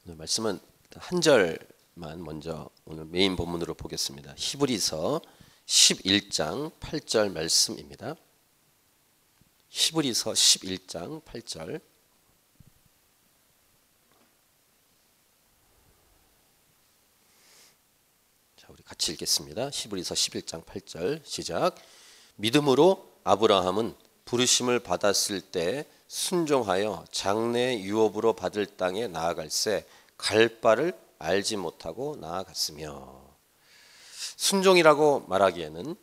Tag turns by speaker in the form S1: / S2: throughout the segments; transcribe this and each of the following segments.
S1: 오늘 말씀은 한 절만 먼저 오늘 메인 본문으로 보겠습니다. 히브리서 11장 8절 말씀입니다. 히브리서 11장 8절. 자, 우리 같이 읽겠습니다. 히브리서 11장 8절 시작. 믿음으로 아브라함은 부르심을 받았을 때 순종하여 장래 유업으로 받을 땅에 나아갈새 갈 바를 알지 못하고 나아갔으며. 순종이라고 말하기에는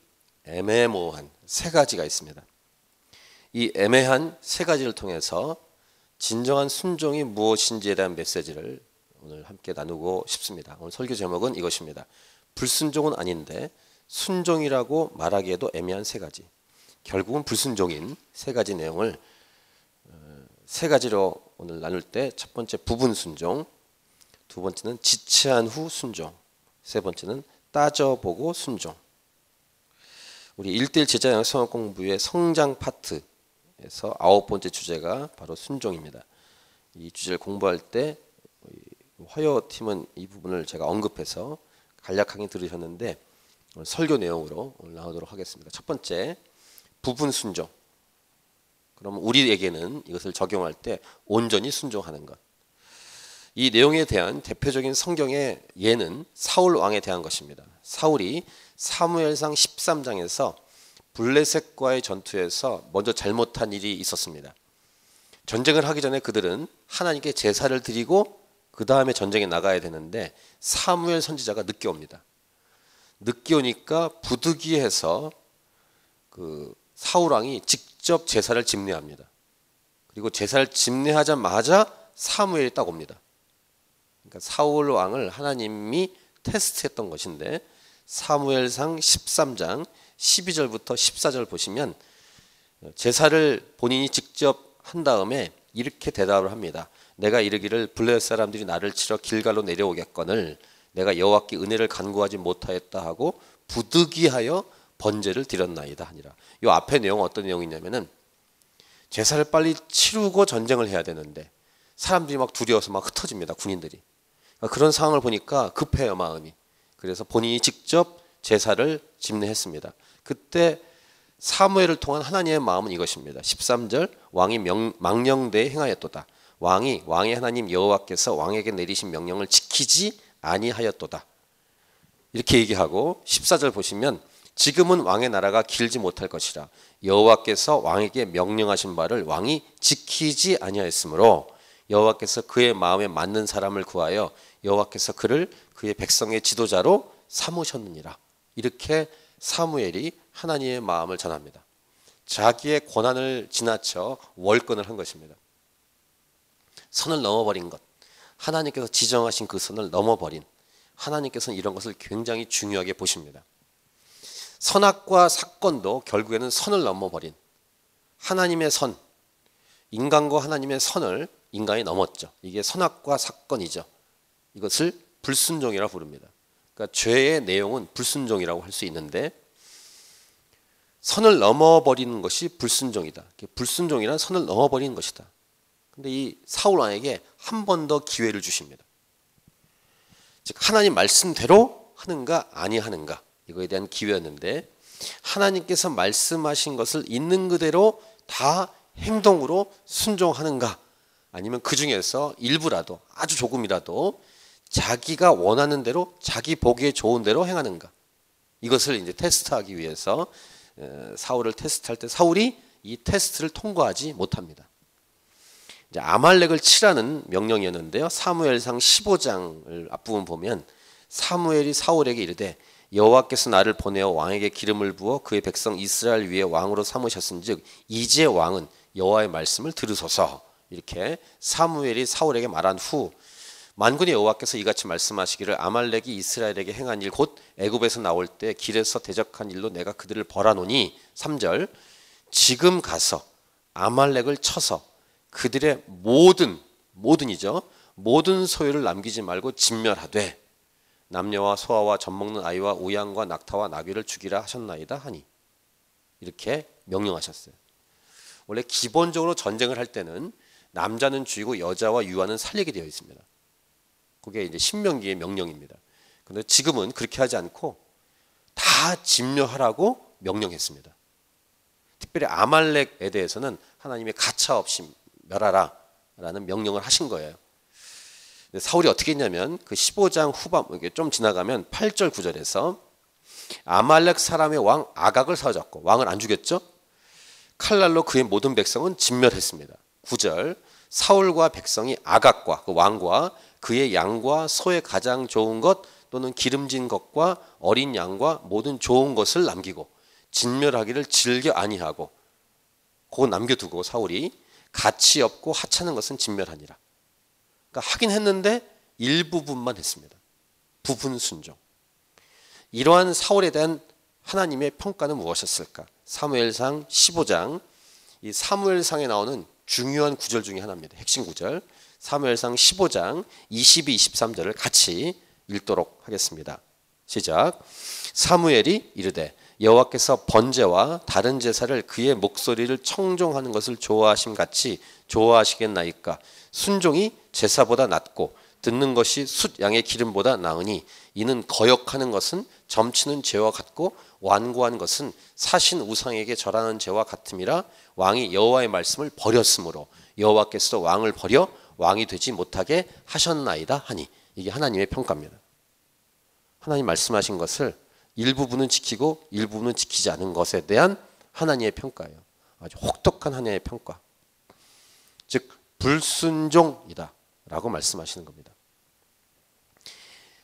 S1: 애매모호한 세 가지가 있습니다. 이 애매한 세 가지를 통해서 진정한 순종이 무엇인지에 대한 메시지를 오늘 함께 나누고 싶습니다. 오늘 설교 제목은 이것입니다. 불순종은 아닌데 순종이라고 말하기에도 애매한 세 가지. 결국은 불순종인 세 가지 내용을 세 가지로 오늘 나눌 때 첫 번째 부분 순종, 두 번째는 지체한 후 순종, 세 번째는 따져보고 순종. 우리 1:1 제자 영성학 공부의 성장 파트에서 9번째 주제가 바로 순종입니다. 이 주제를 공부할 때 화요팀은 이 부분을 제가 언급해서 간략하게 들으셨는데 오늘 설교 내용으로 오늘 나오도록 하겠습니다. 첫 번째 부분 순종. 그러면 우리에게는 이것을 적용할 때 온전히 순종하는 것. 이 내용에 대한 대표적인 성경의 예는 사울 왕에 대한 것입니다. 사울이 사무엘상 13장에서 블레셋과의 전투에서 먼저 잘못한 일이 있었습니다. 전쟁을 하기 전에 그들은 하나님께 제사를 드리고 그 다음에 전쟁에 나가야 되는데 사무엘 선지자가 늦게 옵니다. 늦게 오니까 부득이해서 사울 왕이 직접 제사를 집례합니다. 그리고 제사를 집례하자마자 사무엘이 딱 옵니다. 그러니까 사울 왕을 하나님이 테스트했던 것인데 사무엘상 13장 12절부터 14절 보시면 제사를 본인이 직접 한 다음에 이렇게 대답을 합니다. 내가 이르기를 블레셋 사람들이 나를 치러 길갈로 내려오겠거늘 내가 여호와께 은혜를 간구하지 못하였다 하고 부득이하여 번제를 드렸나이다 하니라. 이 앞에 내용은 어떤 내용이냐면은 제사를 빨리 치르고 전쟁을 해야 되는데 사람들이 막 두려워서 막 흩어집니다. 군인들이. 그런 상황을 보니까 급해요, 마음이. 그래서 본인이 직접 제사를 집례했습니다. 그때 사무엘을 통한 하나님의 마음은 이것입니다. 13절 왕이 망령되이 행하였도다. 왕의 하나님 여호와께서 왕에게 내리신 명령을 지키지 아니하였도다. 이렇게 얘기하고 14절 보시면 지금은 왕의 나라가 길지 못할 것이라 여호와께서 왕에게 명령하신 바를 왕이 지키지 아니하였으므로 여호와께서 그의 마음에 맞는 사람을 구하여 여호와께서 그를 그의 백성의 지도자로 삼으셨느니라. 이렇게 사무엘이 하나님의 마음을 전합니다. 자기의 권한을 지나쳐 월권을 한 것입니다. 선을 넘어버린 것, 하나님께서 지정하신 그 선을 넘어버린, 하나님께서는 이런 것을 굉장히 중요하게 보십니다. 선악과 사건도 결국에는 선을 넘어버린 하나님의 선, 인간과 하나님의 선을 인간이 넘었죠. 이게 선악과 사건이죠. 이것을 불순종이라고 부릅니다. 그러니까 죄의 내용은 불순종이라고 할 수 있는데 선을 넘어버리는 것이 불순종이다. 불순종이란 선을 넘어버리는 것이다. 근데 이 사울 왕에게 한 번 더 기회를 주십니다. 즉 하나님 말씀대로 하는가 아니하는가 이거에 대한 기회였는데 하나님께서 말씀하신 것을 있는 그대로 다 행동으로 순종하는가 아니면 그 중에서 일부라도 아주 조금이라도 자기가 원하는 대로 자기 보기에 좋은 대로 행하는가 이것을 이제 테스트하기 위해서 사울을 테스트할 때 사울이 이 테스트를 통과하지 못합니다. 이제 아말렉을 치라는 명령이었는데요. 사무엘상 15장을 앞부분 보면 사무엘이 사울에게 이르되 여호와께서 나를 보내어 왕에게 기름을 부어 그의 백성 이스라엘 위에 왕으로 삼으셨은즉 이제 왕은 여호와의 말씀을 들으소서. 이렇게 사무엘이 사울에게 말한 후 만군의 여호와께서 이같이 말씀하시기를 아말렉이 이스라엘에게 행한 일 곧 애굽에서 나올 때 길에서 대적한 일로 내가 그들을 벌하노니 3절 지금 가서 아말렉을 쳐서 그들의 모든이죠. 모든 소유를 남기지 말고 진멸하되 남녀와 소아와 젖먹는 아이와 우양과 낙타와 나귀를 죽이라 하셨나이다 하니 이렇게 명령하셨어요. 원래 기본적으로 전쟁을 할 때는 남자는 죽이고 여자와 유아는 살리게 되어 있습니다. 그게 이제 신명기의 명령입니다. 그런데 지금은 그렇게 하지 않고 다 진멸하라고 명령했습니다. 특별히 아말렉에 대해서는 하나님이 가차없이 멸하라 라는 명령을 하신 거예요. 사울이 어떻게 했냐면 그 15장 후반 좀 지나가면 8절 9절에서 아말렉 사람의 왕 아각을 사로잡고, 왕을 안 죽였죠? 칼날로 그의 모든 백성은 진멸했습니다. 9절 사울과 백성이 아각과 그 왕과 그의 양과 소의 가장 좋은 것 또는 기름진 것과 어린 양과 모든 좋은 것을 남기고 진멸하기를 즐겨 아니하고, 그거 남겨두고 사울이 가치 없고 하찮은 것은 진멸하니라. 그러니까 하긴 했는데 일부분만 했습니다. 부분 순종. 이러한 사울에 대한 하나님의 평가는 무엇이었을까? 사무엘상 15장, 이 사무엘상에 나오는 중요한 구절 중에 하나입니다. 핵심 구절. 사무엘상 15장 22, 23절을 같이 읽도록 하겠습니다. 시작. 사무엘이 이르되 여호와께서 번제와 다른 제사를 그의 목소리를 청종하는 것을 좋아하심 같이 좋아하시겠나이까? 순종이 제사보다 낫고 듣는 것이 숫 양의 기름보다 나으니 이는 거역하는 것은 점치는 죄와 같고 완고한 것은 사신 우상에게 절하는 죄와 같음이라. 왕이 여호와의 말씀을 버렸으므로 여호와께서 왕을 버려 왕이 되지 못하게 하셨나이다 하니. 이게 하나님의 평가입니다. 하나님 말씀하신 것을 일부분은 지키고 일부분은 지키지 않은 것에 대한 하나님의 평가예요. 아주 혹독한 하나님의 평가. 즉 불순종이다 라고 말씀하시는 겁니다.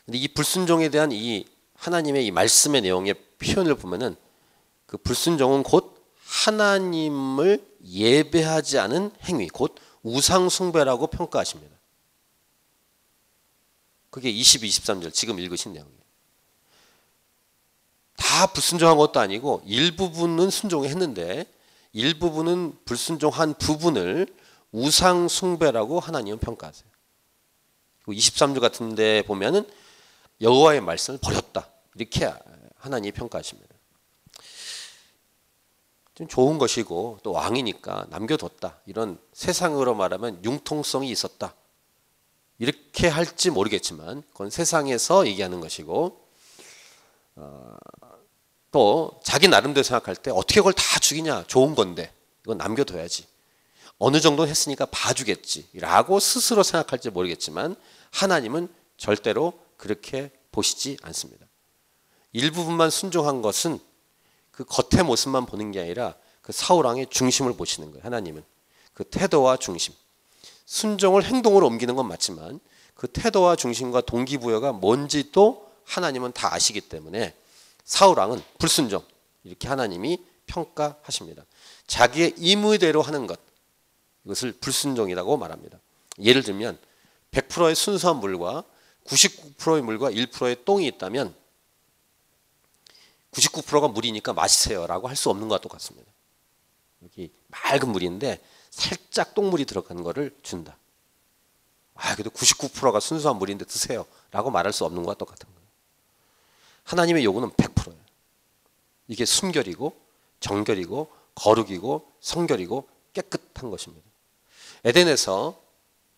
S1: 근데 이 불순종에 대한 이 하나님의 이 말씀의 내용의 표현을 보면은 그 불순종은 곧 하나님을 예배하지 않은 행위, 곧 우상 숭배라고 평가하십니다. 그게 22, 23절 지금 읽으신 내용이에요. 다 불순종한 것도 아니고 일부분은 순종했는데 일부분은 불순종한 부분을 우상 숭배라고 하나님은 평가하세요. 23절 같은 데 보면은 여호와의 말씀을 버렸다. 이렇게 하나님이 평가하십니다. 좀 좋은 것이고 또 왕이니까 남겨뒀다. 이런 세상으로 말하면 융통성이 있었다. 이렇게 할지 모르겠지만 그건 세상에서 얘기하는 것이고, 또 자기 나름대로 생각할 때 어떻게 그걸 다 죽이냐, 좋은 건데 이건 남겨둬야지, 어느 정도 했으니까 봐주겠지 라고 스스로 생각할지 모르겠지만 하나님은 절대로 그렇게 보시지 않습니다. 일부분만 순종한 것은 그 겉의 모습만 보는 게 아니라 그 사울왕의 중심을 보시는 거예요. 하나님은 그 태도와 중심, 순종을 행동으로 옮기는 건 맞지만 그 태도와 중심과 동기부여가 뭔지도 하나님은 다 아시기 때문에 사울왕은 불순종, 이렇게 하나님이 평가하십니다. 자기의 임의대로 하는 것, 이것을 불순종이라고 말합니다. 예를 들면 100%의 순수한 물과 99%의 물과 1%의 똥이 있다면 99%가 물이니까 마시세요 라고 할 수 없는 것과 똑같습니다. 여기 맑은 물인데 살짝 똥물이 들어간 거를 준다. 그래도 99%가 순수한 물인데 드세요 라고 말할 수 없는 것과 똑같은 거예요. 하나님의 요구는 100%예요. 이게 순결이고 정결이고 거룩이고 성결이고 깨끗한 것입니다. 에덴에서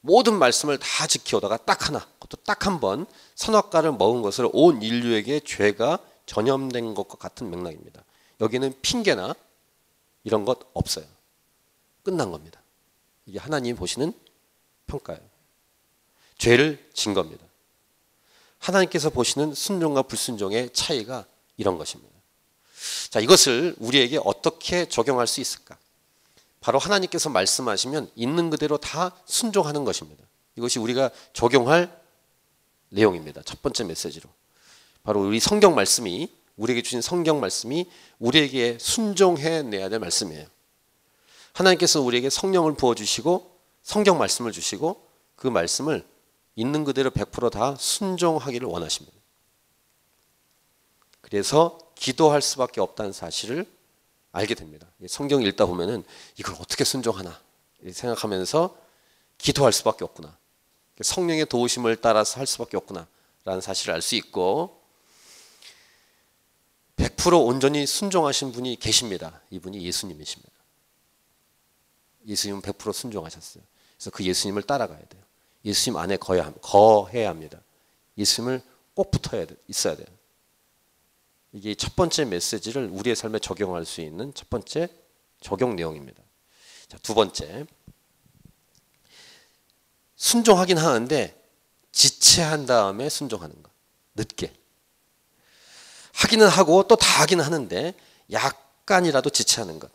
S1: 모든 말씀을 다 지켜오다가 딱 하나, 그것도 딱 한 번 선악과를 먹은 것을 온 인류에게 죄가 전염된 것과 같은 맥락입니다. 여기는 핑계나 이런 것 없어요. 끝난 겁니다. 이게 하나님이 보시는 평가예요. 죄를 진 겁니다. 하나님께서 보시는 순종과 불순종의 차이가 이런 것입니다. 자, 이것을 우리에게 어떻게 적용할 수 있을까? 바로 하나님께서 말씀하시면 있는 그대로 다 순종하는 것입니다. 이것이 우리가 적용할 내용입니다. 첫 번째 메시지로. 바로 우리 성경 말씀이, 우리에게 주신 성경 말씀이 우리에게 순종해내야 될 말씀이에요. 하나님께서 우리에게 성령을 부어주시고 성경 말씀을 주시고 그 말씀을 있는 그대로 100% 다 순종하기를 원하십니다. 그래서 기도할 수밖에 없다는 사실을 알게 됩니다. 성경 읽다 보면은 이걸 어떻게 순종하나 생각하면서 기도할 수밖에 없구나. 성령의 도우심을 따라서 할 수밖에 없구나 라는 사실을 알 수 있고, 100% 온전히 순종하신 분이 계십니다. 이분이 예수님이십니다. 예수님은 100% 순종하셨어요. 그래서 그 예수님을 따라가야 돼요. 예수님 안에 거해야 합니다. 예수님을 꼭 있어야 돼요. 이게 첫 번째 메시지를 우리의 삶에 적용할 수 있는 첫 번째 적용 내용입니다. 자, 두 번째, 순종하긴 하는데 지체한 다음에 순종하는 것. 늦게. 하기는 하고 또 다 하기는 하는데 약간이라도 지체하는 것.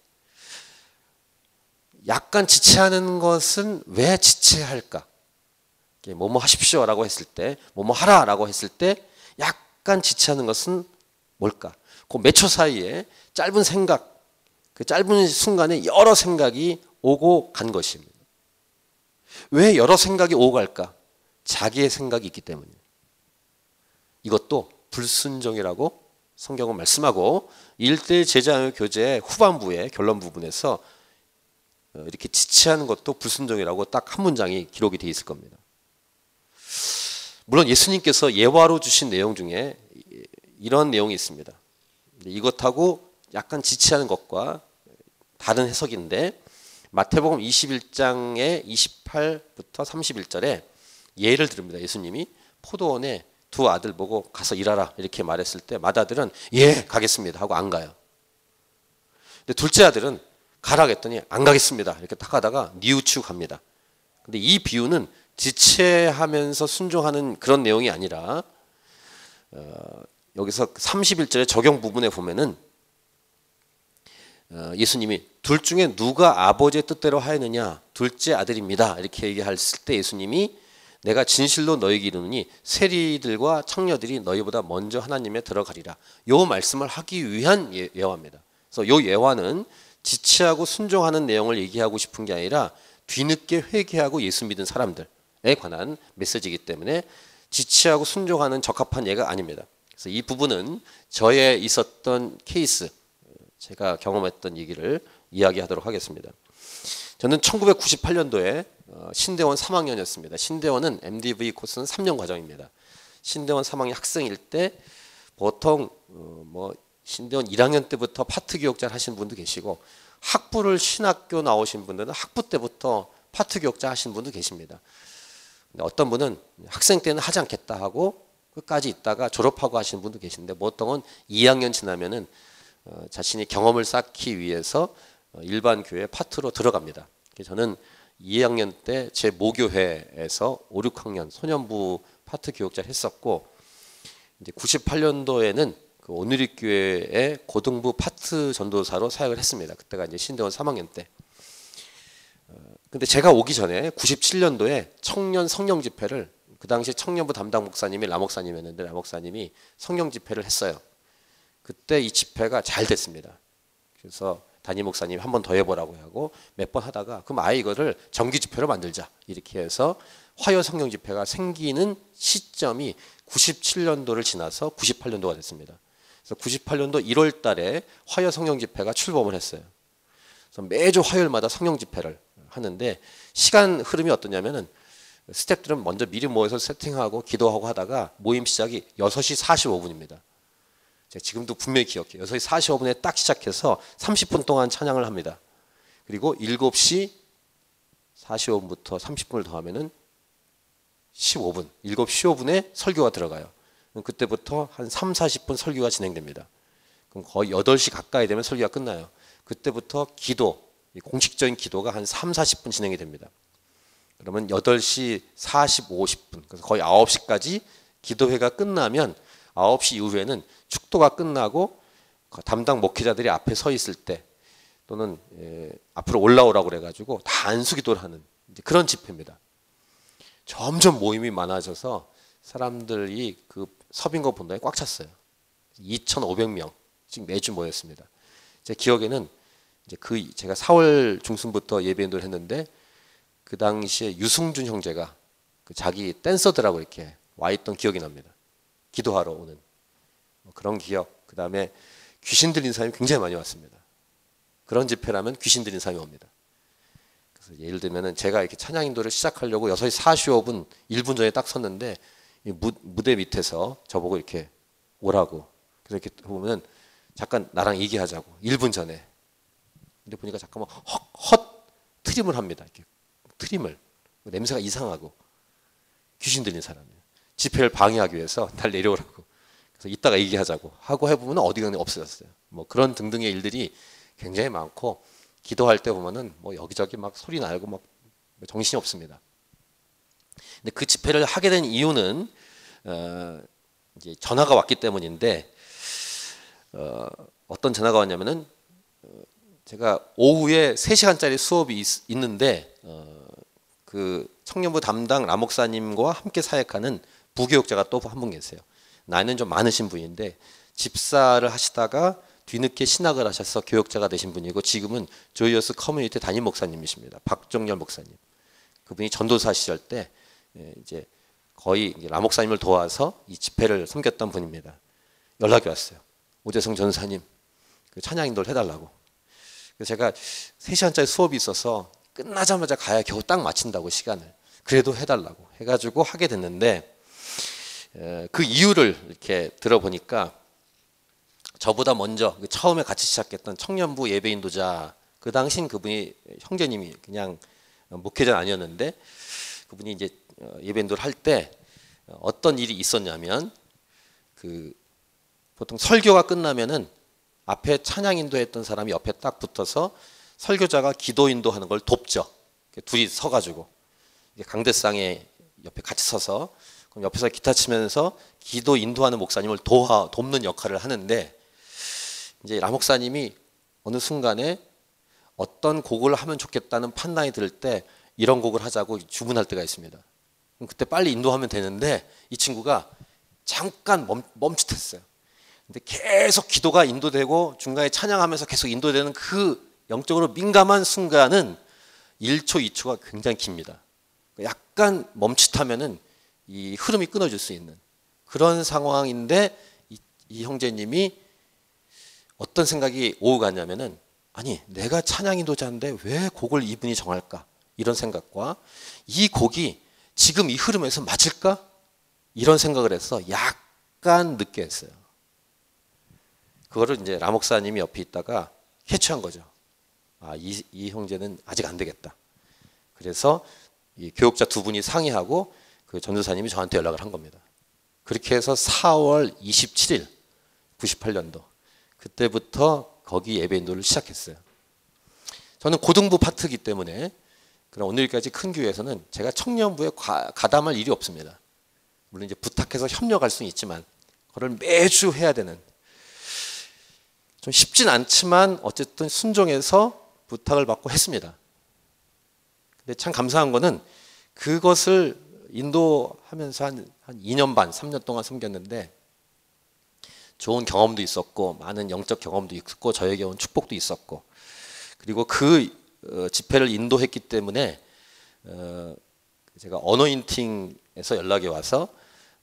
S1: 약간 지체하는 것은 왜 지체할까? 뭐뭐 하십시오라고 했을 때, 뭐뭐 하라라고 했을 때 약간 지체하는 것은 뭘까? 그 몇 초 사이에 짧은 생각, 그 짧은 순간에 여러 생각이 오고 간 것입니다. 왜 여러 생각이 오고 갈까? 자기의 생각이 있기 때문이에요. 이것도 불순종이라고 성경은 말씀하고 1대1 제자의 교제 후반부의 결론 부분에서 이렇게 지체하는 것도 불순종이라고 딱 한 문장이 기록이 되어 있을 겁니다. 물론 예수님께서 예화로 주신 내용 중에 이런 내용이 있습니다. 이것하고 약간 지체하는 것과 다른 해석인데 마태복음 21장의 28부터 31절에 예를 들습니다. 예수님이 포도원에 두 아들 보고 가서 일하라 이렇게 말했을 때 맏아들은 예 가겠습니다 하고 안 가요. 근데 둘째 아들은 가라 했더니 안 가겠습니다 이렇게 딱 하다가 뉘우치고 갑니다. 근데 이 비유는 지체하면서 순종하는 그런 내용이 아니라 여기서 31절의 적용 부분에 보면은 예수님이 둘 중에 누가 아버지의 뜻대로 하였느냐 둘째 아들입니다 이렇게 얘기했을 때 예수님이 내가 진실로 너희에게 이르노니 세리들과 청녀들이 너희보다 먼저 하나님에 들어가리라. 요 말씀을 하기 위한 예화입니다. 그래서 요 예화는 지체하고 순종하는 내용을 얘기하고 싶은 게 아니라 뒤늦게 회개하고 예수 믿은 사람들에 관한 메시지이기 때문에 지체하고 순종하는 적합한 예가 아닙니다. 그래서 이 부분은 저에 있었던 케이스, 제가 경험했던 얘기를 이야기하도록 하겠습니다. 저는 1998년도에 신대원 3학년이었습니다. 신대원은 MDV 코스는 3년 과정입니다. 신대원 3학년 학생일 때 보통 신대원 1학년 때부터 파트 교육자를 하신 분도 계시고 학부를 신학교 나오신 분들은 학부 때부터 파트 교육자 하신 분도 계십니다. 근데 어떤 분은 학생 때는 하지 않겠다 하고 끝까지 있다가 졸업하고 하시는 분도 계신데 보통은 2학년 지나면은 자신이 경험을 쌓기 위해서 일반 교회 파트로 들어갑니다. 저는 2학년 때 제 모교회에서 5, 6학년 소년부 파트 교육자를 했었고 이제 98년도에는 그 오누리교회의 고등부 파트 전도사로 사역을 했습니다. 그때가 이제 신대원 3학년 때. 근데 제가 오기 전에 97년도에 청년 성령 집회를 그 당시 청년부 담당 목사님이 라 목사님이었는데 라 목사님이 성령 집회를 했어요. 그때 이 집회가 잘 됐습니다. 그래서 담임 목사님이 한 번 더 해보라고 하고 몇 번 하다가 그럼 아예 이거를 정기 집회로 만들자 이렇게 해서 화요 성령 집회가 생기는 시점이 97년도를 지나서 98년도가 됐습니다. 그래서 98년도 1월 달에 화요 성령 집회가 출범을 했어요. 그래서 매주 화요일마다 성령 집회를 하는데 시간 흐름이 어떠냐면은 스태프들은 먼저 미리 모여서 세팅하고 기도하고 하다가 모임 시작이 6시 45분입니다. 제가 지금도 분명히 기억해요. 6시 45분에 딱 시작해서 30분 동안 찬양을 합니다. 그리고 7시 45분부터 30분을 더하면은 15분, 7시 15분에 설교가 들어가요. 그때부터 한 3, 40분 설교가 진행됩니다. 그럼 거의 8시 가까이 되면 설교가 끝나요. 그때부터 기도, 공식적인 기도가 한 3, 40분 진행이 됩니다. 그러면 8시 40, 50분, 그래서 거의 9시까지 기도회가 끝나면 9시 이후에는 축도가 끝나고 담당 목회자들이 앞에 서 있을 때 또는 앞으로 올라오라고 그래가지고 다 안수기도를 하는 그런 집회입니다. 점점 모임이 많아져서 사람들이 그 서빙고 본당에 꽉 찼어요. 2,500명씩 매주 모였습니다. 제 기억에는 이제 제가 4월 중순부터 예배 인도를 했는데 그 당시에 유승준 형제가 그 자기 댄서들하고 이렇게 와 있던 기억이 납니다. 기도하러 오는 그런 기억. 그 다음에 귀신 들린 사람이 굉장히 많이 왔습니다. 그런 집회라면 귀신 들린 사람이 옵니다. 그래서 예를 들면은 제가 이렇게 찬양 인도를 시작하려고 6시 45분 1분 전에 딱 섰는데 무대 밑에서 저보고 이렇게 오라고. 그래서 이렇게 보면은 잠깐 나랑 얘기하자고 1분 전에. 근데 보니까 잠깐만 헛 트림을 합니다. 이렇게 트림을 냄새가 이상하고 귀신 들린 사람이에요. 집회를 방해하기 위해서 날 내려오라고. 그래서 이따가 얘기하자고 하고 해보면 어디 가니 없어졌어요. 뭐 그런 등등의 일들이 굉장히 많고, 기도할 때 보면은 뭐 여기저기 막 소리 나고 막 정신이 없습니다. 근데 그 집회를 하게 된 이유는 이제 전화가 왔기 때문인데, 어떤 전화가 왔냐면은 제가 오후에 3시간짜리 수업이 있는데 그 청년부 담당 라목사님과 함께 사역하는 부교육자가 또 한 분 계세요. 나이는 좀 많으신 분인데 집사를 하시다가 뒤늦게 신학을 하셔서 교육자가 되신 분이고, 지금은 조이어스 커뮤니티 담임 목사님이십니다. 박정열 목사님. 그분이 전도사 시절 때 이제 거의 라목사님을 도와서 이 집회를 섬겼던 분입니다. 연락이 왔어요. 오재성 전사님, 그 찬양 인도를 해달라고. 그래서 제가 3시간짜리 수업이 있어서 끝나자마자 가야 겨우 딱 마친다고, 시간을. 그래도 해달라고 해가지고 하게 됐는데, 그 이유를 이렇게 들어보니까 저보다 먼저 처음에 같이 시작했던 청년부 예배 인도자, 그 당신 그분이 형제님이 그냥 목회자는 아니었는데, 그분이 이제 예배 인도를 할 때 어떤 일이 있었냐면, 그 보통 설교가 끝나면은 앞에 찬양 인도했던 사람이 옆에 딱 붙어서 설교자가 기도 인도하는 걸 돕죠. 둘이 서가지고 강대상에 옆에 같이 서서, 그럼 옆에서 기타 치면서 기도 인도하는 목사님을 돕는 역할을 하는데, 이제 라 목사님이 어느 순간에 어떤 곡을 하면 좋겠다는 판단이 들 때 이런 곡을 하자고 주문할 때가 있습니다. 그럼 그때 빨리 인도하면 되는데 이 친구가 잠깐 멈칫했어요. 근데 계속 기도가 인도되고 중간에 찬양하면서 계속 인도되는 그 영적으로 민감한 순간은 1초, 2초가 굉장히 깁니다. 약간 멈칫하면은 이 흐름이 끊어질 수 있는 그런 상황인데, 이 형제님이 어떤 생각이 오고 갔냐면은, 아니 내가 찬양 인도자인데 왜 곡을 이분이 정할까, 이런 생각과 이 곡이 지금 이 흐름에서 맞을까, 이런 생각을 해서 약간 늦게 했어요. 그거를 이제 라 목사님이 옆에 있다가 캐치한 거죠. 아, 이 형제는 아직 안 되겠다. 그래서 이 교육자 두 분이 상의하고 그 전도사님이 저한테 연락을 한 겁니다. 그렇게 해서 4월 27일 98년도 그때부터 거기 예배 인도를 시작했어요. 저는 고등부 파트이기 때문에, 그럼 오늘까지 큰 교회에서는 제가 청년부에 가담할 일이 없습니다. 물론 이제 부탁해서 협력할 수는 있지만 그걸 매주 해야 되는, 좀 쉽진 않지만 어쨌든 순종해서 부탁을 받고 했습니다. 근데 참 감사한 거는 그것을 인도하면서 한 2년 반, 3년 동안 섬겼는데 좋은 경험도 있었고 많은 영적 경험도 있었고 저에게 온 축복도 있었고, 그리고 그 집회를 인도했기 때문에 제가 어노인팅에서 연락이 와서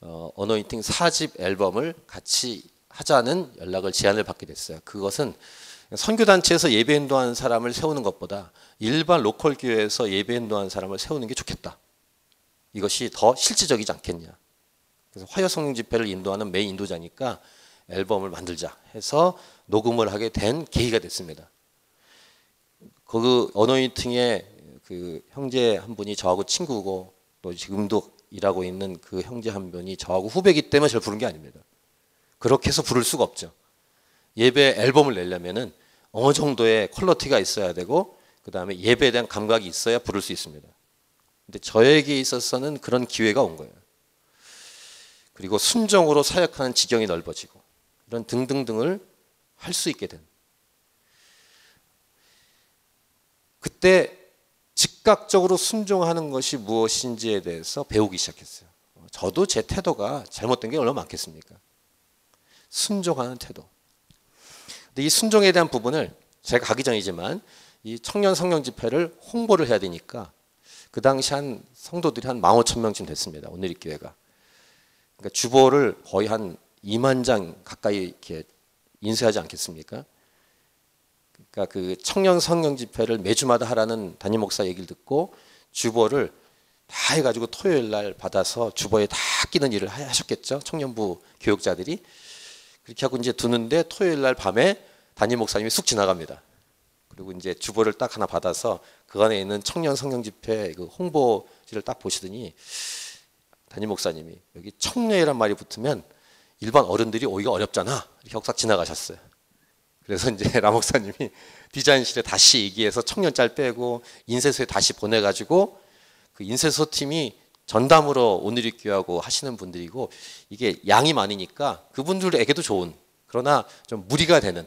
S1: 어노인팅 4집 앨범을 같이 하자는 제안을 받게 됐어요. 그것은 선교단체에서 예배 인도하는 사람을 세우는 것보다 일반 로컬 교회에서 예배 인도하는 사람을 세우는 게 좋겠다. 이것이 더 실질적이지 않겠냐. 그래서 화요 성령 집회를 인도하는 메인 인도자니까 앨범을 만들자 해서 녹음을 하게 된 계기가 됐습니다. 그 어노인팅의 그 형제 한 분이 저하고 친구고 또 지금도 일하고 있는 그 형제 한 분이 저하고 후배이기 때문에 저를 부른 게 아닙니다. 그렇게 해서 부를 수가 없죠. 예배 앨범을 내려면은 어느 정도의 퀄리티가 있어야 되고 그 다음에 예배에 대한 감각이 있어야 부를 수 있습니다. 근데 저에게 있어서는 그런 기회가 온 거예요. 그리고 순종으로 사역하는 지경이 넓어지고 이런 등등등을 할 수 있게 된, 그때 즉각적으로 순종하는 것이 무엇인지에 대해서 배우기 시작했어요. 저도 제 태도가 잘못된 게 얼마나 많겠습니까? 순종하는 태도. 근데 이 순종에 대한 부분을 제가 가기 전이지만 이 청년 성령 집회를 홍보를 해야 되니까 그 당시 한 성도들이 한 15,000명쯤 됐습니다. 오늘의 교회가. 그러니까 주보를 거의 한 2만 장 가까이 이렇게 인쇄하지 않겠습니까? 그러니까 그 청년 성령 집회를 매주마다 하라는 담임 목사 얘기를 듣고 주보를 다 해가지고 토요일 날 받아서 주보에 다 끼는 일을 하셨겠죠. 청년부 교육자들이. 그렇게 하고 이제 두는데 토요일 날 밤에 담임 목사님이 쑥 지나갑니다. 그리고 이제 주보를 딱 하나 받아서 그 안에 있는 청년 성령 집회 그 홍보지를 딱 보시더니 담임 목사님이 여기 청년이란 말이 붙으면 일반 어른들이 오기가 어렵잖아. 이렇게 혁삭 지나가셨어요. 그래서 이제 라 목사님이 디자인실에 다시 얘기해서 청년 짤 빼고 인쇄소에 다시 보내가지고 그 인쇄소 팀이 전담으로 오늘 읽기하고 하시는 분들이고 이게 양이 많으니까 그분들에게도 좋은 그러나 좀 무리가 되는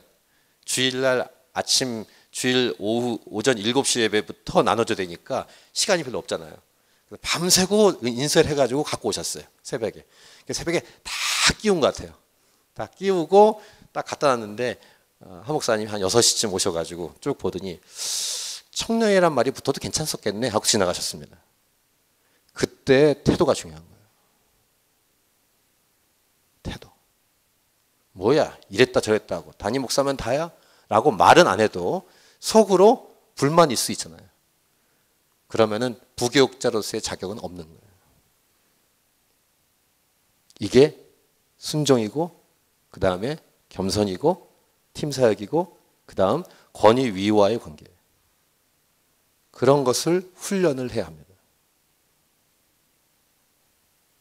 S1: 주일날 아침 주일 오전 7시 예배부터 나눠져 되니까 시간이 별로 없잖아요. 밤새고 인쇄를 해가지고 갖고 오셨어요. 새벽에. 새벽에 다 끼운 것 같아요. 다 끼우고 딱 갖다 놨는데 한 목사님이 한 6시쯤 오셔가지고 쭉 보더니 청년이란 말이 붙어도 괜찮았겠네 하고 지나가셨습니다. 그때 태도가 중요한 거예요. 태도. 뭐야 이랬다 저랬다 하고 담임 목사면 다야? 라고 말은 안 해도 속으로 불만이 있을 수 있잖아요. 그러면은 부교육자로서의 자격은 없는 거예요. 이게 순종이고 그 다음에 겸손이고 팀사역이고 그 다음 권위위와의 관계예요. 그런 것을 훈련을 해야 합니다.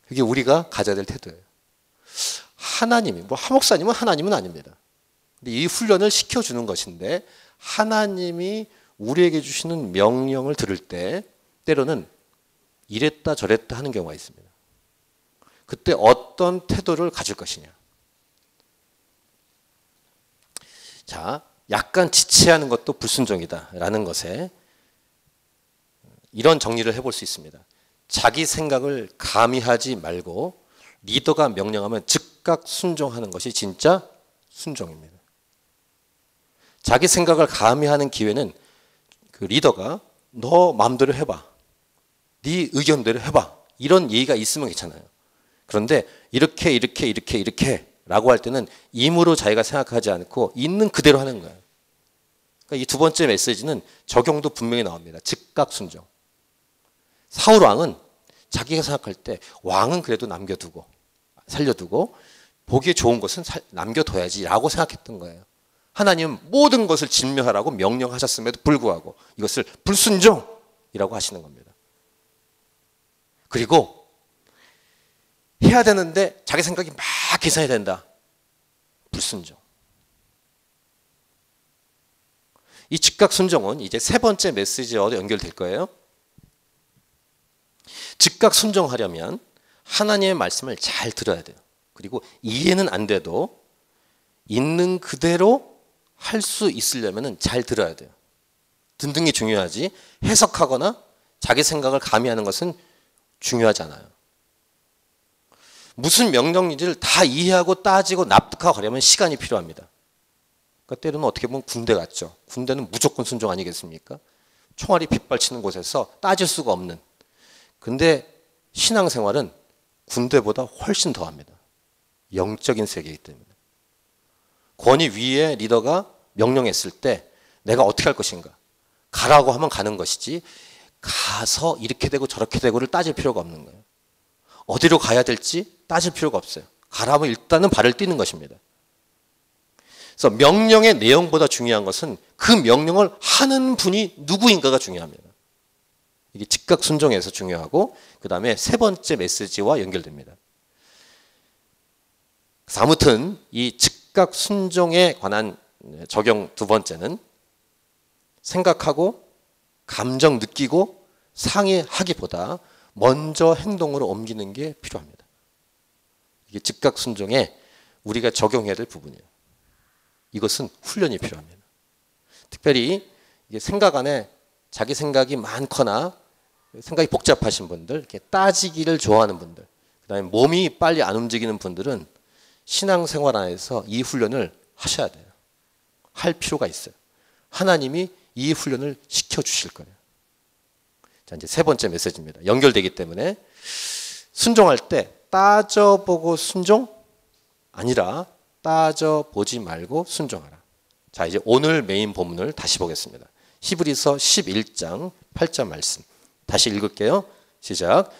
S1: 그게 우리가 가져야 될 태도예요. 하나님이 뭐 하목사님은 하나님은 아닙니다. 근데 이 훈련을 시켜주는 것인데 하나님이 우리에게 주시는 명령을 들을 때 때로는 이랬다 저랬다 하는 경우가 있습니다. 그때 어떤 태도를 가질 것이냐. 자, 약간 지체하는 것도 불순종이다라는 것에 이런 정리를 해볼 수 있습니다. 자기 생각을 가미하지 말고 리더가 명령하면 즉각 순종하는 것이 진짜 순종입니다. 자기 생각을 가미하는 기회는 그 리더가 너 마음대로 해봐. 네 의견대로 해봐. 이런 얘기가 있으면 괜찮아요. 그런데 이렇게 라고 할 때는 임으로 자기가 생각하지 않고 있는 그대로 하는 거예요. 그러니까 이 두 번째 메시지는 적용도 분명히 나옵니다. 즉각 순종. 사울 왕은 자기가 생각할 때 왕은 그래도 남겨두고 살려두고 보기에 좋은 것은 남겨둬야지 라고 생각했던 거예요. 하나님은 모든 것을 진멸하라고 명령하셨음에도 불구하고 이것을 불순종이라고 하시는 겁니다. 그리고 해야 되는데 자기 생각이 막 계산이 된다. 불순종. 이 즉각 순종은 이제 세 번째 메시지와 연결될 거예요. 즉각 순종하려면 하나님의 말씀을 잘 들어야 돼요. 그리고 이해는 안 돼도 있는 그대로 할 수 있으려면 잘 들어야 돼요. 듣는 게 중요하지 해석하거나 자기 생각을 가미하는 것은 중요하지 않아요. 무슨 명령인지를 다 이해하고 따지고 납득하고 가려면 시간이 필요합니다. 그러니까 때로는 어떻게 보면 군대 같죠. 군대는 무조건 순종 아니겠습니까? 총알이 빗발치는 곳에서 따질 수가 없는. 근데 신앙생활은 군대보다 훨씬 더합니다. 영적인 세계이기 때문에. 권위 위에 리더가 명령했을 때 내가 어떻게 할 것인가. 가라고 하면 가는 것이지 가서 이렇게 되고 저렇게 되고를 따질 필요가 없는 거예요. 어디로 가야 될지 따질 필요가 없어요. 가라면 일단은 발을 띄는 것입니다. 그래서 명령의 내용보다 중요한 것은 그 명령을 하는 분이 누구인가가 중요합니다. 이게 즉각 순종에서 중요하고 그 다음에 세 번째 메시지와 연결됩니다. 그래서 아무튼 이 즉각 순종에 관한 적용 두 번째는 생각하고 감정 느끼고 상의하기보다 먼저 행동으로 옮기는 게 필요합니다. 이게 즉각 순종에 우리가 적용해야 될 부분이에요. 이것은 훈련이 필요합니다. 특별히 이게 생각 안에 자기 생각이 많거나 생각이 복잡하신 분들, 이렇게 따지기를 좋아하는 분들, 그다음에 몸이 빨리 안 움직이는 분들은 신앙생활 안에서 이 훈련을 하셔야 돼요. 할 필요가 있어요. 하나님이 이 훈련을 시켜주실 거예요. 자, 이제 세 번째 메시지입니다. 연결되기 때문에 순종할 때 따져보고 순종 아니라 따져보지 말고 순종하라. 자, 이제 오늘 메인 본문을 다시 보겠습니다. 히브리서 11장 8절 말씀. 다시 읽을게요. 시작.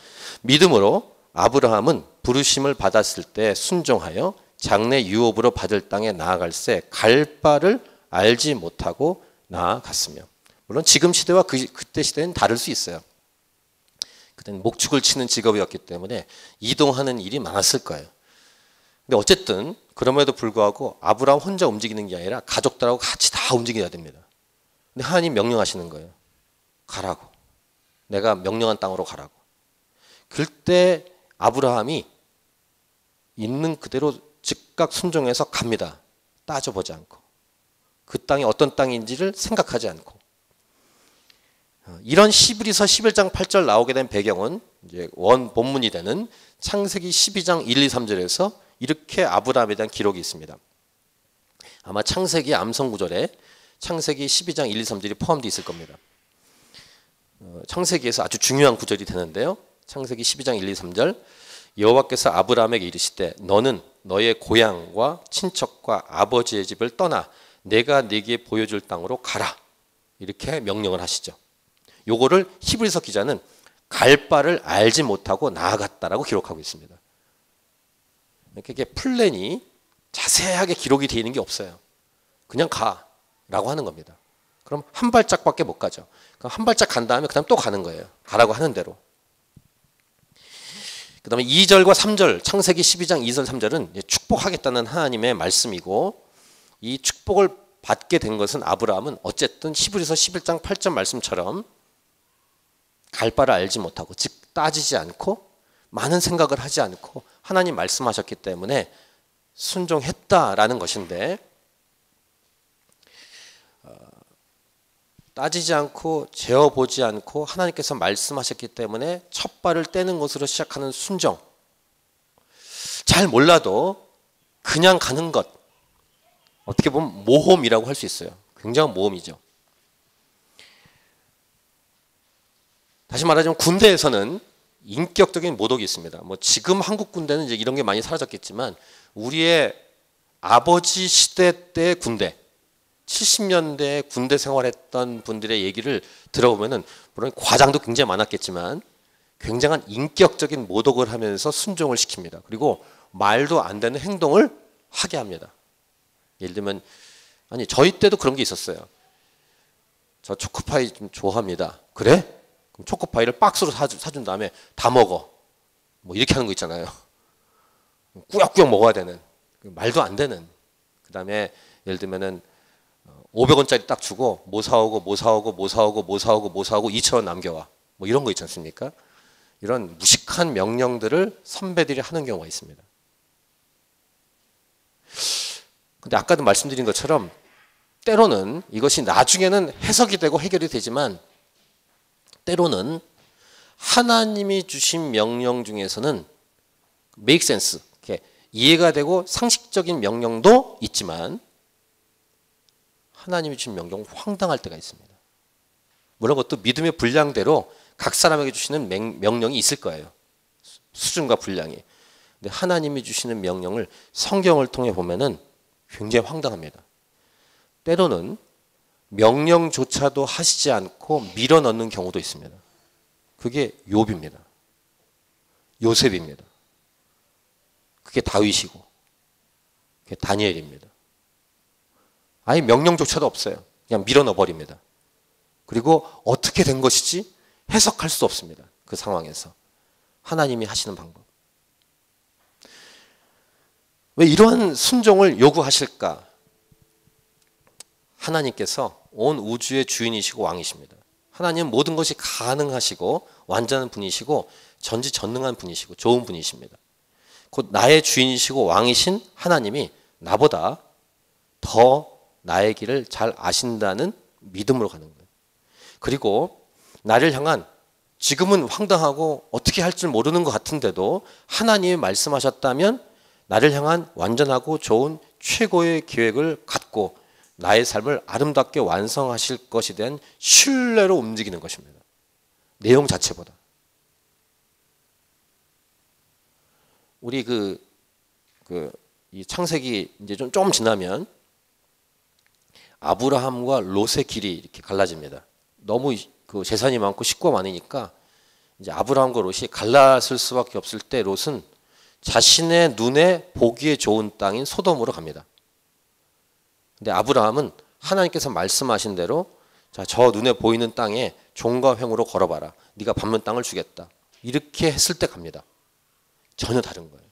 S1: 믿음으로 아브라함은 부르심을 받았을 때 순종하여 장래 유업으로 받을 땅에 나아갈새 갈 바를 알지 못하고 나아갔으며. 물론 지금 시대와 그때 시대는 다를 수 있어요. 그때는 목축을 치는 직업이었기 때문에 이동하는 일이 많았을 거예요. 근데 어쨌든 그럼에도 불구하고 아브라함 혼자 움직이는 게 아니라 가족들하고 같이 다 움직여야 됩니다. 근데 하나님 명령하시는 거예요. 가라고. 내가 명령한 땅으로 가라고. 그때 아브라함이 있는 그대로 즉각 순종해서 갑니다. 따져보지 않고. 그 땅이 어떤 땅인지를 생각하지 않고. 이런 히브리서 11장 8절 나오게 된 배경은 이제 원 본문이 되는 창세기 12장 1, 2, 3절에서 이렇게 아브라함에 대한 기록이 있습니다. 아마 창세기 암성구절에 창세기 12장 1, 2, 3절이 포함되어 있을 겁니다. 창세기에서 아주 중요한 구절이 되는데요. 창세기 12장 1, 2, 3절 여호와께서 아브라함에게 이르시되 너는 너의 고향과 친척과 아버지의 집을 떠나 내가 네게 보여줄 땅으로 가라. 이렇게 명령을 하시죠. 요거를 히브리서 기자는 갈 바를 알지 못하고 나아갔다라고 기록하고 있습니다. 이게 플랜이 자세하게 기록이 되어 있는 게 없어요. 그냥 가라고 하는 겁니다. 그럼 한 발짝밖에 못 가죠. 그럼 한 발짝 간 다음에 그다음 또 가는 거예요. 가라고 하는 대로. 그 다음에 2절과 3절 창세기 12장 2절 3절은 축복하겠다는 하나님의 말씀이고 이 축복을 받게 된 것은 아브라함은 어쨌든 히브리서 11장 8절 말씀처럼 갈 바를 알지 못하고 즉 따지지 않고 많은 생각을 하지 않고 하나님 말씀하셨기 때문에 순종했다라는 것인데 따지지 않고 재어보지 않고 하나님께서 말씀하셨기 때문에 첫 발을 떼는 것으로 시작하는 순종. 잘 몰라도 그냥 가는 것. 어떻게 보면 모험이라고 할 수 있어요. 굉장한 모험이죠. 다시 말하자면 군대에서는 인격적인 모독이 있습니다. 뭐 지금 한국 군대는 이제 이런 게 많이 사라졌겠지만 우리의 아버지 시대 때 군대 70년대 군대 생활했던 분들의 얘기를 들어보면은 물론 과장도 굉장히 많았겠지만 굉장한 인격적인 모독을 하면서 순종을 시킵니다. 그리고 말도 안 되는 행동을 하게 합니다. 예를 들면 아니 저희 때도 그런 게 있었어요. 저 초코파이 좀 좋아합니다. 그래? 그럼 초코파이를 박스로 사준 다음에 다 먹어. 뭐 이렇게 하는 거 있잖아요. 꾸역꾸역 먹어야 되는 말도 안 되는. 그 다음에 예를 들면은 500원짜리 딱 주고 뭐 사오고 2,000원 남겨와. 뭐 이런 거 있지 않습니까? 이런 무식한 명령들을 선배들이 하는 경우가 있습니다. 근데 아까도 말씀드린 것처럼 때로는 이것이 나중에는 해석이 되고 해결이 되지만 때로는 하나님이 주신 명령 중에서는 make sense, 이해가 되고 상식적인 명령도 있지만 하나님이 주신 명령은 황당할 때가 있습니다. 물론 그것도 믿음의 분량대로 각 사람에게 주시는 명령이 있을 거예요. 수준과 분량이. 근데 하나님이 주시는 명령을 성경을 통해 보면은 굉장히 황당합니다. 때로는 명령조차도 하시지 않고 밀어넣는 경우도 있습니다. 그게 욥입니다. 요셉입니다. 그게 다윗이고 그게 다니엘입니다. 아예 명령조차도 없어요. 그냥 밀어넣어 버립니다. 그리고 어떻게 된 것이지 해석할 수 없습니다. 그 상황에서 하나님이 하시는 방법. 왜 이러한 순종을 요구하실까? 하나님께서 온 우주의 주인이시고 왕이십니다. 하나님은 모든 것이 가능하시고 완전한 분이시고 전지전능한 분이시고 좋은 분이십니다. 곧 나의 주인이시고 왕이신 하나님이 나보다 더 나의 길을 잘 아신다는 믿음으로 가는 거예요. 그리고 나를 향한 지금은 황당하고 어떻게 할 줄 모르는 것 같은데도 하나님이 말씀하셨다면 나를 향한 완전하고 좋은 최고의 계획을 갖고 나의 삶을 아름답게 완성하실 것에 대한 신뢰로 움직이는 것입니다. 내용 자체보다. 우리 이 창세기 이제 좀 지나면 아브라함과 롯의 길이 이렇게 갈라집니다. 너무 그 재산이 많고 식구가 많으니까 이제 아브라함과 롯이 갈라설 수밖에 없을 때 롯은 자신의 눈에 보기에 좋은 땅인 소돔으로 갑니다. 근데 아브라함은 하나님께서 말씀하신 대로 자, 저 눈에 보이는 땅에 종과 횡으로 걸어봐라. 네가 밟는 땅을 주겠다. 이렇게 했을 때 갑니다. 전혀 다른 거예요.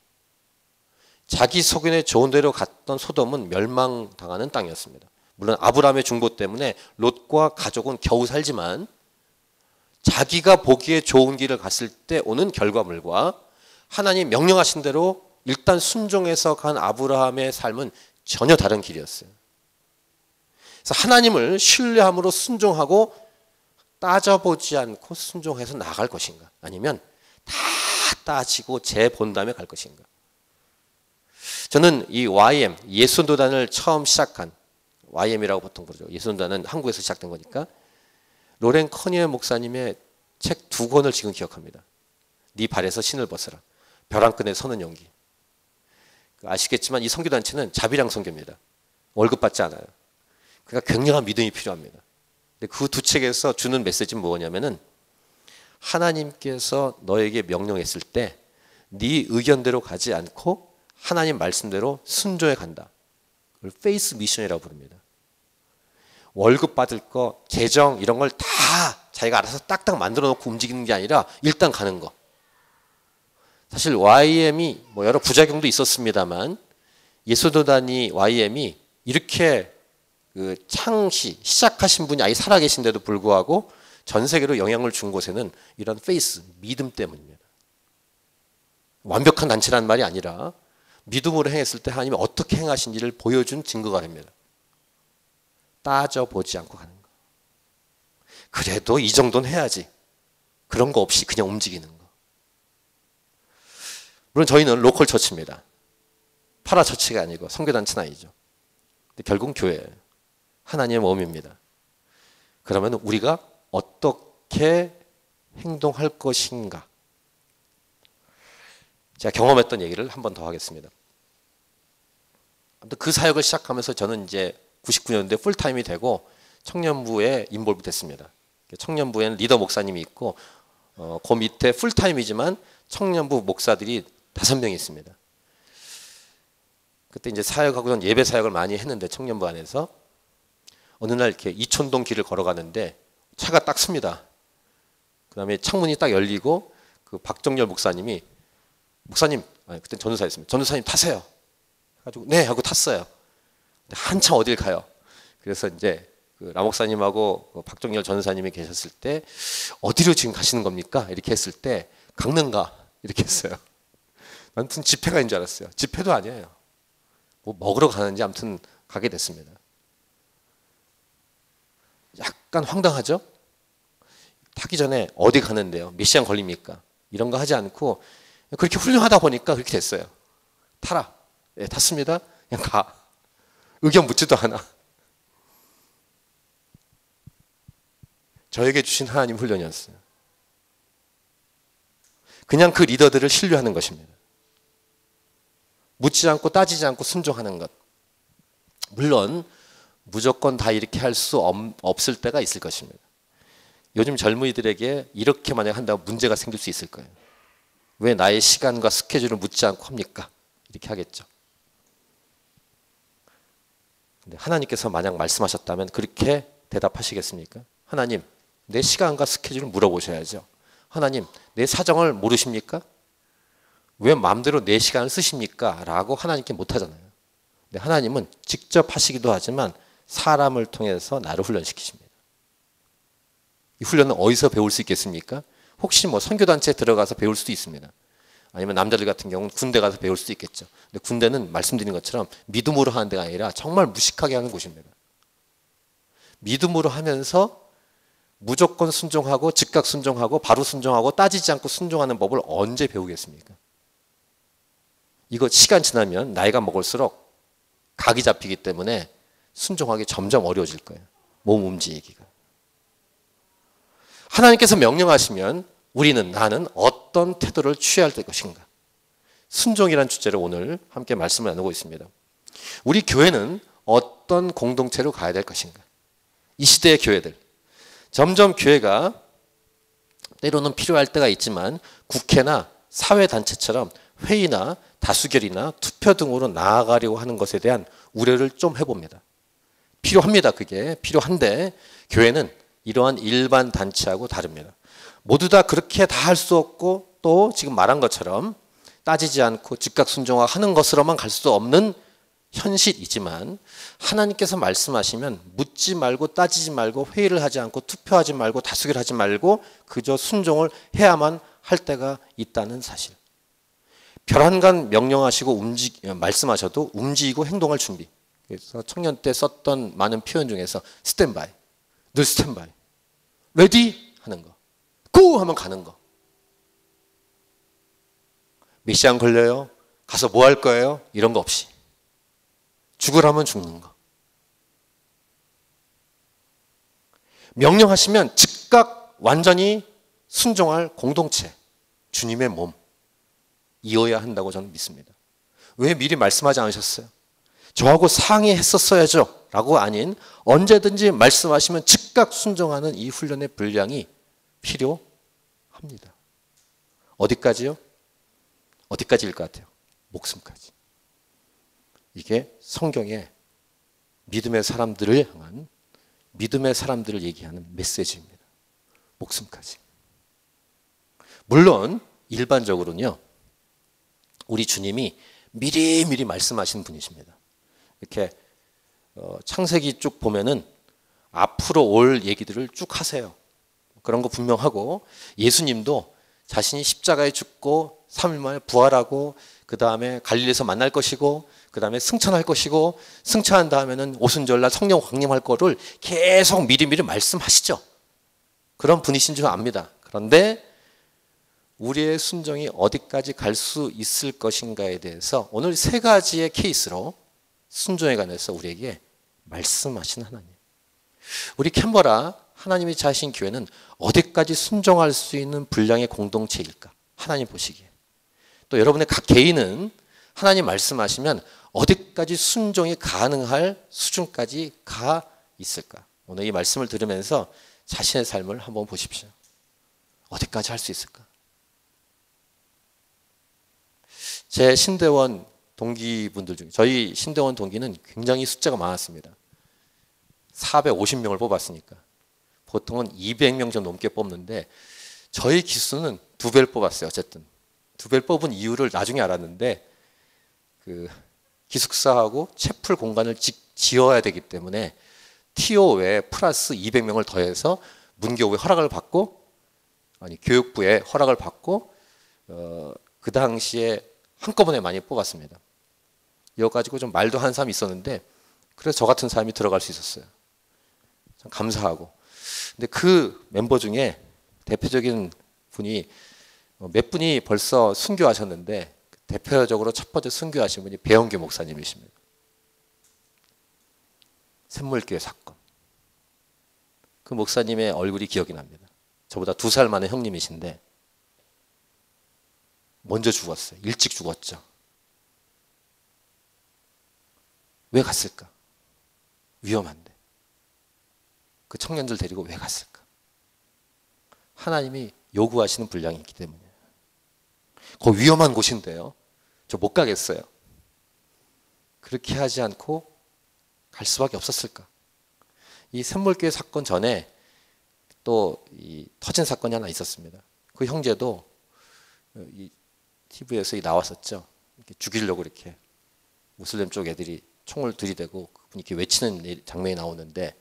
S1: 자기 소견에 좋은 대로 갔던 소돔은 멸망당하는 땅이었습니다. 물론 아브라함의 중보 때문에 롯과 가족은 겨우 살지만 자기가 보기에 좋은 길을 갔을 때 오는 결과물과 하나님 명령하신 대로 일단 순종해서 간 아브라함의 삶은 전혀 다른 길이었어요. 그래서 하나님을 신뢰함으로 순종하고 따져보지 않고 순종해서 나갈 것인가, 아니면 다 따지고 재본 다음에 갈 것인가. 저는 이 YM, 예수도단을 처음 시작한, YM이라고 보통 부르죠. 예수도단은 한국에서 시작된 거니까. 로렌 커니어 목사님의 책 2권을 지금 기억합니다. 네 발에서 신을 벗어라, 벼랑끝에 서는 용기. 아시겠지만 이 선교단체는 자비랑 선교입니다. 월급 받지 않아요. 그러니까 굉장한 믿음이 필요합니다. 근데 그 두 책에서 주는 메시지는 뭐냐면은, 하나님께서 너에게 명령했을 때 네 의견대로 가지 않고 하나님 말씀대로 순종해 간다. 그걸 페이스 미션이라고 부릅니다. 월급 받을 거, 재정 이런 걸 다 자기가 알아서 딱딱 만들어 놓고 움직이는 게 아니라 일단 가는 거. 사실 YM이 뭐 여러 부작용도 있었습니다만 예수도단이 YM이 이렇게 그 시작하신 분이 아예 살아계신데도 불구하고 전 세계로 영향을 준 곳에는 이런 페이스, 믿음 때문입니다. 완벽한 단체라는 말이 아니라 믿음으로 행했을 때 하나님이 어떻게 행하신지를 보여준 증거가 됩니다. 따져보지 않고 가는 거. 그래도 이 정도는 해야지. 그런 거 없이 그냥 움직이는 거. 물론 저희는 로컬 처치입니다. 파라처치가 아니고 선교단체는 아니죠. 근데 결국은 교회예요. 하나님의 몸입니다. 그러면 우리가 어떻게 행동할 것인가? 제가 경험했던 얘기를 한 번 더 하겠습니다. 그 사역을 시작하면서 저는 이제 99년도에 풀타임이 되고 청년부에 인볼브 됐습니다. 청년부에는 리더 목사님이 있고 그 밑에 풀타임이지만 청년부 목사들이 5명이 있습니다. 그때 이제 사역하고 예배 사역을 많이 했는데 청년부 안에서 어느 날 이렇게 이촌동 길을 걸어가는데 차가 딱 씁니다. 그 다음에 창문이 딱 열리고 그 박정열 목사님이 목사님, 그때 전도사였습니다. 전도사님 타세요. 해가지고 네 하고 탔어요. 한참 어딜 가요. 그래서 이제 그 라 목사님하고 박정열 전도사님이 계셨을 때 어디로 지금 가시는 겁니까? 이렇게 했을 때 강릉가 이렇게 했어요. 아무튼 집회가 있는 줄 알았어요. 집회도 아니에요. 뭐 먹으러 가는지 아무튼 가게 됐습니다. 약간 황당하죠? 타기 전에 어디 가는데요? 몇 시간 걸립니까? 이런 거 하지 않고 그렇게 훌륭하다 보니까 그렇게 됐어요. 타라. 네, 탔습니다. 그냥 가. 의견 묻지도 않아. 저에게 주신 하나님 훈련이었어요. 그냥 그 리더들을 신뢰하는 것입니다. 묻지 않고 따지지 않고 순종하는 것. 물론 무조건 다 이렇게 할 수 없을 때가 있을 것입니다. 요즘 젊은이들에게 이렇게 만약 한다면 문제가 생길 수 있을 거예요. 왜 나의 시간과 스케줄을 묻지 않고 합니까? 이렇게 하겠죠. 근데 하나님께서 만약 말씀하셨다면 그렇게 대답하시겠습니까? 하나님, 내 시간과 스케줄을 물어보셔야죠. 하나님, 내 사정을 모르십니까? 왜 마음대로 내 시간을 쓰십니까? 라고 하나님께 못하잖아요. 근데 하나님은 직접 하시기도 하지만 사람을 통해서 나를 훈련시키십니다. 이 훈련은 어디서 배울 수 있겠습니까? 혹시 뭐 선교단체에 들어가서 배울 수도 있습니다. 아니면 남자들 같은 경우는 군대 가서 배울 수도 있겠죠. 근데 군대는 말씀드린 것처럼 믿음으로 하는 데가 아니라 정말 무식하게 하는 곳입니다. 믿음으로 하면서 무조건 순종하고 즉각 순종하고 바로 순종하고 따지지 않고 순종하는 법을 언제 배우겠습니까? 이거 시간 지나면 나이가 먹을수록 각이 잡히기 때문에 순종하기 점점 어려워질 거예요. 몸 움직이기가. 하나님께서 명령하시면 나는 어떤 태도를 취해야 될 것인가? 순종이라는 주제로 오늘 함께 말씀을 나누고 있습니다. 우리 교회는 어떤 공동체로 가야 될 것인가? 이 시대의 교회들. 점점 교회가 때로는 필요할 때가 있지만 국회나 사회단체처럼 회의나 다수결이나 투표 등으로 나아가려고 하는 것에 대한 우려를 좀 해봅니다. 필요합니다. 그게 필요한데 교회는 이러한 일반 단체하고 다릅니다. 모두 다 그렇게 다 할 수 없고 또 지금 말한 것처럼 따지지 않고 즉각 순종하는 것으로만 갈 수 없는 현실이지만 하나님께서 말씀하시면 묻지 말고 따지지 말고 회의를 하지 않고 투표하지 말고 다수결 하지 말고 그저 순종을 해야만 할 때가 있다는 사실. 별한간 명령하시고 말씀하셔도 움직이고 행동할 준비. 그래서 청년 때 썼던 많은 표현 중에서 스탠바이, 늘 스탠바이, 레디 하는 거, 고 하면 가는 거. 몇 시간 걸려요? 가서 뭐 할 거예요? 이런 거 없이 죽으라면 죽는 거. 명령하시면 즉각 완전히 순종할 공동체, 주님의 몸 이어야 한다고 저는 믿습니다. 왜 미리 말씀하지 않으셨어요? 저하고 상의했었어야죠 라고 아닌 언제든지 말씀하시면 즉각 순종하는 이 훈련의 분량이 필요합니다. 어디까지요? 어디까지일 것 같아요? 목숨까지. 이게 성경의 믿음의 사람들을 향한 믿음의 사람들을 얘기하는 메시지입니다. 목숨까지. 물론 일반적으로는요. 우리 주님이 미리 말씀하시는 분이십니다. 이렇게 창세기 쭉 보면은 앞으로 올 얘기들을 쭉 하세요. 그런 거 분명하고 예수님도 자신이 십자가에 죽고 3일 만에 부활하고 그 다음에 갈릴리에서 만날 것이고 그 다음에 승천할 것이고 승천한 다음에는 오순절날 성령 강림할 거를 계속 미리 말씀하시죠. 그런 분이신 줄 압니다. 그런데 우리의 순종이 어디까지 갈 수 있을 것인가에 대해서 오늘 세 가지의 케이스로 순종에 관해서 우리에게 말씀하신 하나님. 우리 캔버라 하나님이 자신 교회는 어디까지 순종할 수 있는 분량의 공동체일까? 하나님 보시기에. 또 여러분의 각 개인은 하나님 말씀하시면 어디까지 순종이 가능할 수준까지 가 있을까? 오늘 이 말씀을 들으면서 자신의 삶을 한번 보십시오. 어디까지 할 수 있을까? 제 신대원 동기분들 중에 저희 신대원 동기는 굉장히 숫자가 많았습니다. 450명을 뽑았으니까 보통은 200명 정도 넘게 뽑는데 저희 기수는 2배를 뽑았어요. 어쨌든 2배를 뽑은 이유를 나중에 알았는데 그 기숙사하고 채플 공간을 지어야 되기 때문에 TO에 플러스 200명을 더해서 문교부의 허락을 받고 교육부의 허락을 받고 그 당시에 한꺼번에 많이 뽑았습니다. 이거 가지고 좀 말도 하는 사람이 있었는데 그래서 저 같은 사람이 들어갈 수 있었어요. 참 감사하고. 근데 그 멤버 중에 대표적인 분이 몇 분이 벌써 순교하셨는데 대표적으로 첫 번째 순교하신 분이 배영규 목사님이십니다. 샘물교회 사건. 그 목사님의 얼굴이 기억이 납니다. 저보다 2살 많은 형님이신데 먼저 죽었어요. 일찍 죽었죠. 왜 갔을까? 위험한데. 그 청년들 데리고 왜 갔을까? 하나님이 요구하시는 분량이 있기 때문이에요. 그 위험한 곳인데요. 저 못 가겠어요. 그렇게 하지 않고 갈 수밖에 없었을까? 이 샘물교회 사건 전에 또 이 터진 사건이 하나 있었습니다. 그 형제도 이 TV에서 나왔었죠. 이렇게 죽이려고 이렇게 무슬림 쪽 애들이 총을 들이대고 그분이 이렇게 외치는 장면이 나오는데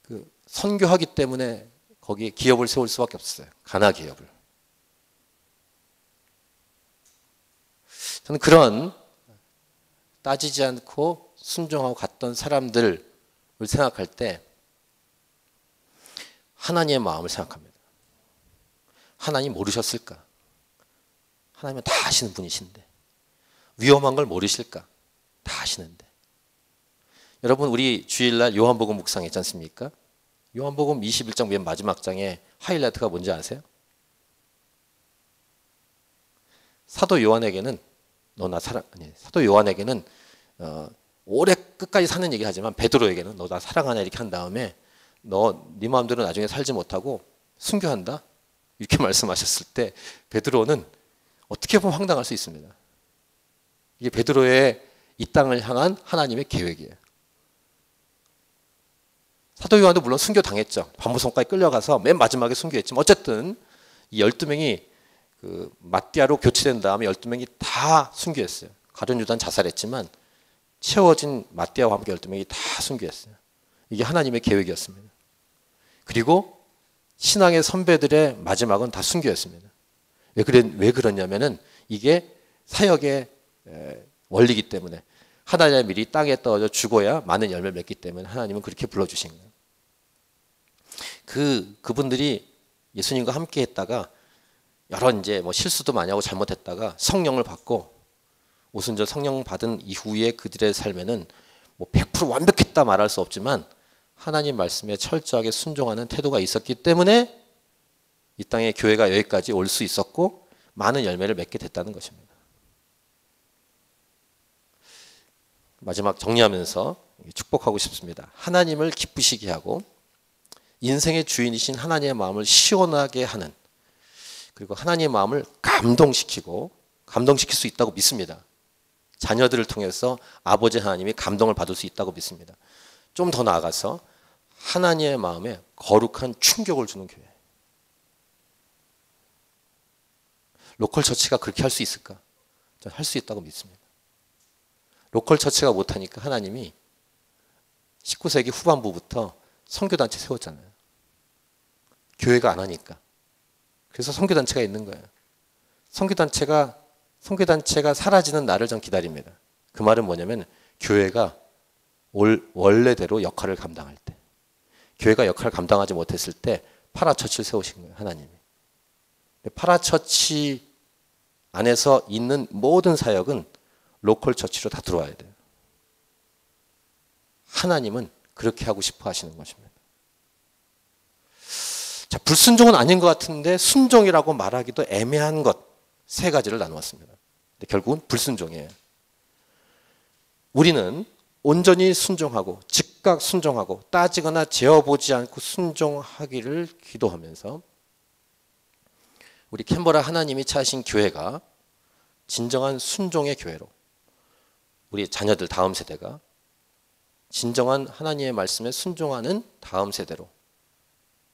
S1: 그 선교하기 때문에 거기에 기업을 세울 수밖에 없었어요. 가나 기업을. 저는 그런 따지지 않고 순종하고 갔던 사람들을 생각할 때 하나님의 마음을 생각합니다. 하나님 모르셨을까? 하나님은 다 아시는 분이신데 위험한 걸 모르실까? 다 아시는데. 여러분 우리 주일날 요한복음 묵상했지 않습니까? 요한복음 21장 맨 마지막 장에 하이라이트가 뭔지 아세요? 사도 요한에게는 사도 요한에게는 오래 끝까지 사는 얘기 하지만 베드로에게는 너 나 사랑하냐 이렇게 한 다음에 너 네 마음대로 나중에 살지 못하고 순교한다 이렇게 말씀하셨을 때 베드로는 어떻게 보면 황당할 수 있습니다. 이게 베드로의 이 땅을 향한 하나님의 계획이에요. 사도 요한도 물론 순교당했죠. 반모성까지 끌려가서 맨 마지막에 순교했지만 어쨌든 이 12명이 그 마띠아로 교체된 다음에 12명이 다 순교했어요. 가룟 유다는 자살했지만 채워진 마띠아와 함께 12명이 다 순교했어요. 이게 하나님의 계획이었습니다. 그리고 신앙의 선배들의 마지막은 다 순교였습니다. 왜 그러냐면은 이게 사역의 원리이기 때문에 하나님의 밀이 땅에 떨어져 죽어야 많은 열매를 맺기 때문에 하나님은 그렇게 불러주신 거예요. 그분들이 예수님과 함께 했다가 여러 이제 뭐 실수도 많이 하고 잘못했다가 성령을 받고 오순절 성령 받은 이후에 그들의 삶에는 뭐 100% 완벽했다 말할 수 없지만 하나님 말씀에 철저하게 순종하는 태도가 있었기 때문에 이 땅에 교회가 여기까지 올 수 있었고 많은 열매를 맺게 됐다는 것입니다. 마지막 정리하면서 축복하고 싶습니다. 하나님을 기쁘시게 하고 인생의 주인이신 하나님의 마음을 시원하게 하는, 그리고 하나님의 마음을 감동시킬 수 있다고 믿습니다. 자녀들을 통해서 아버지 하나님이 감동을 받을 수 있다고 믿습니다. 좀 더 나아가서 하나님의 마음에 거룩한 충격을 주는 교회. 로컬 처치가 그렇게 할 수 있을까? 저는 할 수 있다고 믿습니다. 로컬 처치가 못하니까 하나님이 19세기 후반부부터 선교단체 세웠잖아요. 교회가 안 하니까. 그래서 선교단체가 있는 거예요. 선교단체가 사라지는 날을 전 기다립니다. 그 말은 뭐냐면 교회가 원래대로 역할을 감당할 때, 교회가 역할을 감당하지 못했을 때 파라처치를 세우신 거예요. 하나님이. 파라처치 안에서 있는 모든 사역은 로컬 처치로 다 들어와야 돼요. 하나님은 그렇게 하고 싶어 하시는 것입니다. 자, 불순종은 아닌 것 같은데 순종이라고 말하기도 애매한 것 세 가지를 나누었습니다. 근데 결국은 불순종이에요. 우리는 온전히 순종하고 즉각 순종하고 따지거나 재어보지 않고 순종하기를 기도하면서 우리 캔버라 하나님이 찾으신 교회가 진정한 순종의 교회로, 우리 자녀들 다음 세대가 진정한 하나님의 말씀에 순종하는 다음 세대로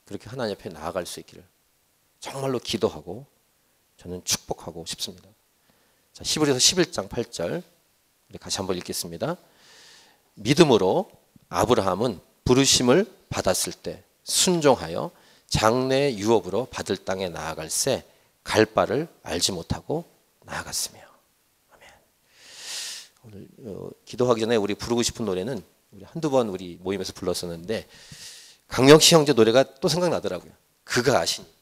S1: 그렇게 하나님 앞에 나아갈 수 있기를 정말로 기도하고 저는 축복하고 싶습니다. 자, 히브리서 11장 8절 우리 같이 한번 읽겠습니다. 믿음으로 아브라함은 부르심을 받았을 때 순종하여 장래의 유업으로 받을 땅에 나아갈새 갈 바를 알지 못하고 나아갔으며. 아멘. 오늘 기도하기 전에 우리 부르고 싶은 노래는 우리 한두 번 우리 모임에서 불렀었는데 강명시 형제 노래가 또 생각나더라고요. 그가 아시니.